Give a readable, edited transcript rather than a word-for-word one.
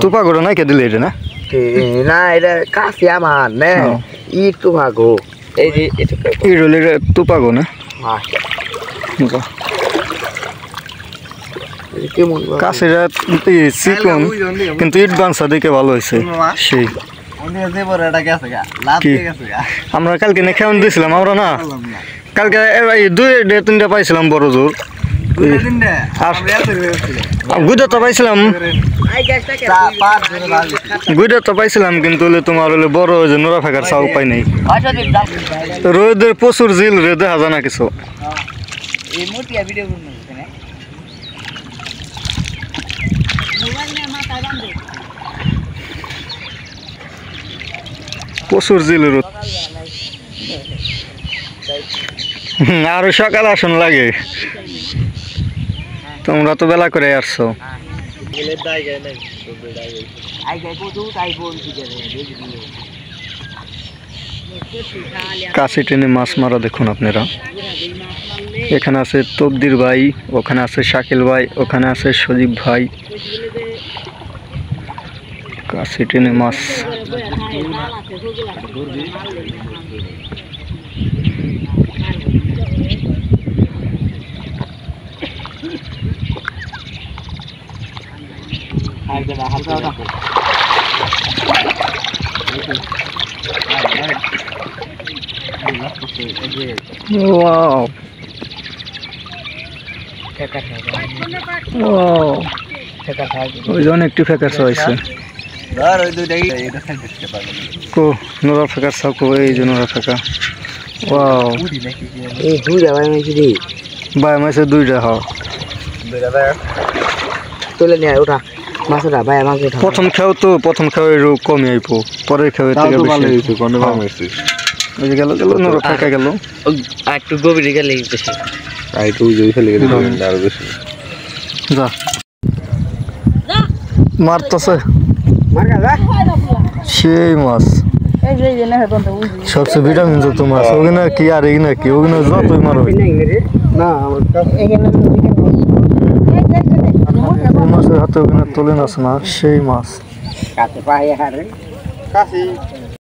তুপা করে নাই কে দিলে এটা না না এটা কাছে আমার না ইট তো ভাগো এই যে এটা ইট হলে তুপা গো না কাছের চিকন কিন্তু ইট বাংসা দেখে ভালো হয়েছে সেই আমরা কালকে না খেয়ে দিয়েছিলাম আমরা না কালকে দুই তিনটা পাইছিলাম বড় জোর গুইডা তো পাইছিলাম কিন্তু তোমার হলে বড় যে নোরা ফাঁকার চাও পাই নাই রোদের প্রচুর জিল রে দেখা যায় না কিছু প্রচুর জিল রোদ আরো সকাল আসন লাগে তোমরা তো বেলা করে আসছো কাশি টেনে মাছ মারা দেখুন আপনারা এখানে আছে তবদির ভাই ওখানে আছে শাকিল ভাই ওখানে আছে সজীব ভাই কাশি টেনে মাছ Wow. Wow. ওই যে অনেকটি ফেকার হয়েছে কো নোরা ফেকার সাও কো এই যে নোরা ফেকা ওয়াও এই দুইটা ভাই মাইছি দি ভাই মাইছে দুইটা হ তুলে নিয়ে ওঠা মাছটা ভাই আমাকে প্রথম খাও এরও কমই আইপো পরে খাও থেকে বেশি হইছে কোন ভাগ হইছে ওই যে গেল নোরা ফেকা গেল আর একটু গভীরে গেলে বেশি আই তো ওই ফেলে গেল আর বেশি যা মারতেছে সেই মাছ সবচেয়ে ভিটামিন যুক্ত মাছ ওখানে কি আর এখানে কি ওখানে যতই মারো মাছের হাতে ওখানে তোলেন আছে না সেই মাছ